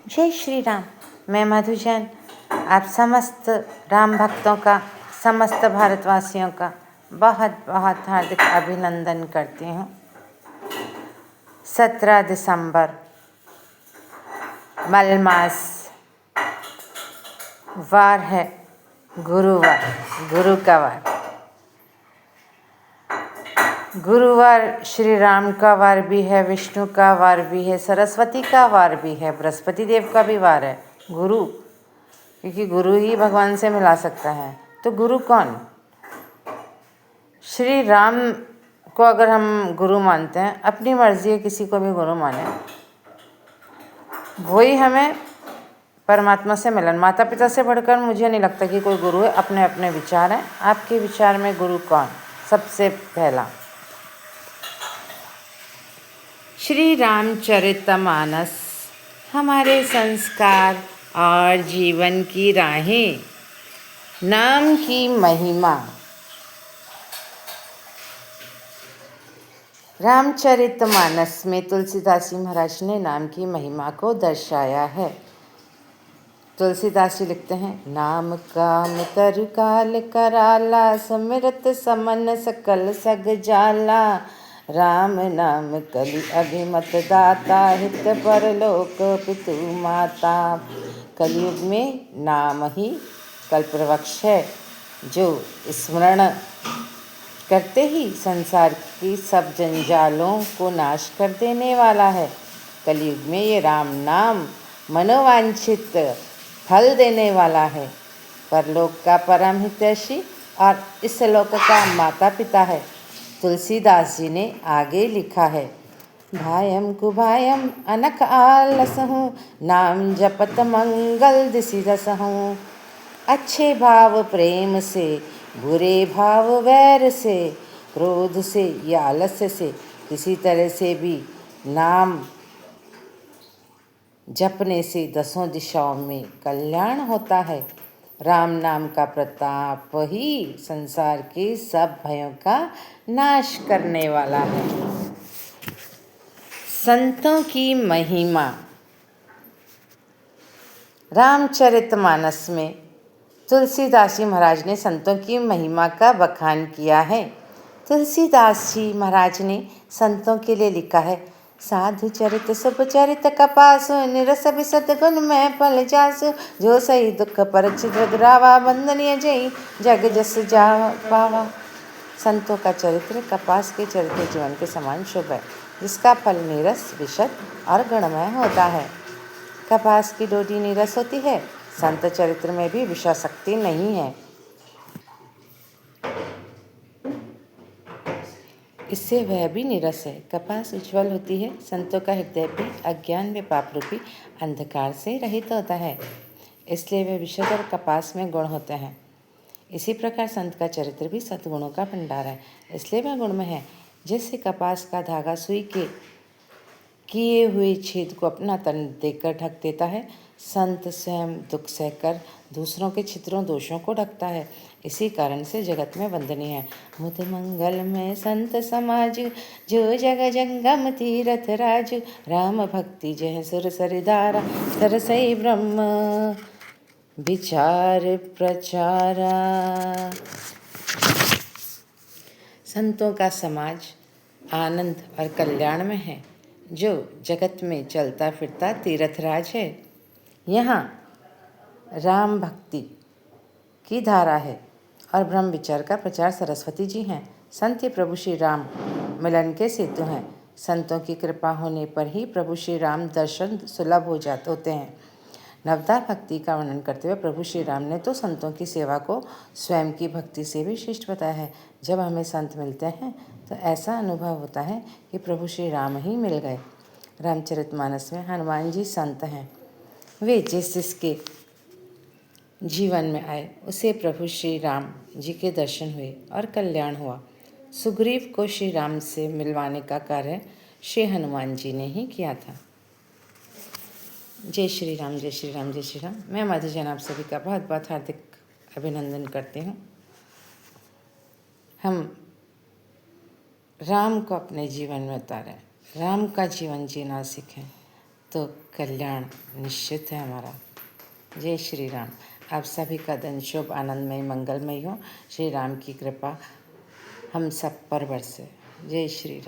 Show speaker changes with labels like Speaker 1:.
Speaker 1: जय श्री राम। मैं मधु जैन आप समस्त राम भक्तों का, समस्त भारतवासियों का बहुत बहुत हार्दिक अभिनंदन करती हूँ। 17 दिसंबर मलमास वार है, गुरुवार, गुरु का वार। गुरुवार श्री राम का वार भी है, विष्णु का वार भी है, सरस्वती का वार भी है, बृहस्पति देव का भी वार है। गुरु, क्योंकि गुरु ही भगवान से मिला सकता है। तो गुरु कौन? श्री राम को अगर हम गुरु मानते हैं, अपनी मर्जी है किसी को भी गुरु माने, वही हमें परमात्मा से मिलन। माता पिता से बढ़कर मुझे नहीं लगता कि कोई गुरु है। अपने अपने विचार हैं। आपके विचार में गुरु कौन? सबसे पहला श्री रामचरितमानस हमारे संस्कार और जीवन की राहें, नाम की महिमा। रामचरितमानस में तुलसीदास जी महाराज ने नाम की महिमा को दर्शाया है। तुलसीदास जी लिखते हैं, नाम काम तरु काल कराला, समृत समन सकल सग जाला, राम नाम कलि अभिमत दाता, हित परलोक पितु माता। कलयुग में नाम ही कल्पवृक्ष है, जो स्मरण करते ही संसार की सब जंजालों को नाश कर देने वाला है। कलयुग में ये राम नाम मनोवांछित फल देने वाला है। परलोक का परम हितैषी और इस लोक का माता पिता है। तुलसीदास जी ने आगे लिखा है, भायम कुभायम अनख आलसहूँ, नाम जपत मंगल दिसि रसहूँ। अच्छे भाव प्रेम से, बुरे भाव वैर से, क्रोध से या आलस्य से किसी तरह से भी नाम जपने से 10 दिशाओं में कल्याण होता है। राम नाम का प्रताप ही संसार के सब भयों का नाश करने वाला है। संतों की महिमा। रामचरितमानस में तुलसीदास जी महाराज ने संतों की महिमा का बखान किया है। तुलसीदास जी महाराज ने संतों के लिए लिखा है, साधु चरित शुभ चरित कपासु, निरस बिसत गुण में फल जासु, जो सही दुख परिचित दुरावा, बंदनीय जई जग जस जा पावा। संतों का चरित्र कपास के चरित्र जीवन के समान शुभ है, जिसका फल निरस विशद और गुणमय होता है। कपास की डोडी निरस होती है, संत चरित्र में भी विषाशक्ति नहीं है। इससे वह भी निरस है। कपास उज्ज्वल होती है, संतों का हृदय भी अज्ञान व पाप रूपी अंधकार से रहित होता है, इसलिए वे विशद और कपास में गुण होते हैं। इसी प्रकार संत का चरित्र भी सद्गुणों का भंडार है, इसलिए वह गुण में है। जैसे कपास का धागा सुई के किए हुए छेद को अपना तन देकर ढक देता है, संत स्वयं दुख सहकर दूसरों के छिद्रों दोषों को ढकता है। इसी कारण से जगत में वंदनीय है। मुद मंगल में संत समाज, जो जग जंगम तीरथ राजु, राम भक्ति जय सुर सरिधारा, तरसई ब्रह्म विचार प्रचारा। संतों का समाज आनंद और कल्याण में है, जो जगत में चलता फिरता तीर्थराज है। यहाँ राम भक्ति की धारा है और ब्रह्म विचार का प्रचार सरस्वती जी हैं। संत ही प्रभु श्री राम मिलन के सेतु हैं। संतों की कृपा होने पर ही प्रभु श्री राम दर्शन सुलभ होते हैं। नवदा भक्ति का वर्णन करते हुए प्रभु श्री राम ने तो संतों की सेवा को स्वयं की भक्ति से भी श्रेष्ठ बताया है। जब हमें संत मिलते हैं तो ऐसा अनुभव होता है कि प्रभु श्री राम ही मिल गए। रामचरितमानस में हनुमान जी संत हैं। वे जिसके जीवन में आए उसे प्रभु श्री राम जी के दर्शन हुए और कल्याण हुआ। सुग्रीव को श्री राम से मिलवाने का कार्य श्री हनुमान जी ने ही किया था। जय श्री राम, जय श्री राम, जय श्री राम। मैं मधु जैन आप सभी का बहुत बहुत हार्दिक अभिनंदन करती हूँ। हम राम को अपने जीवन में उतारें, राम का जीवन जीना सीखें, तो कल्याण निश्चित है हमारा। जय श्री राम। आप सभी का दिन शुभ, आनंदमय, मंगलमय हो। श्री राम की कृपा हम सब पर बरसे। जय श्री राम।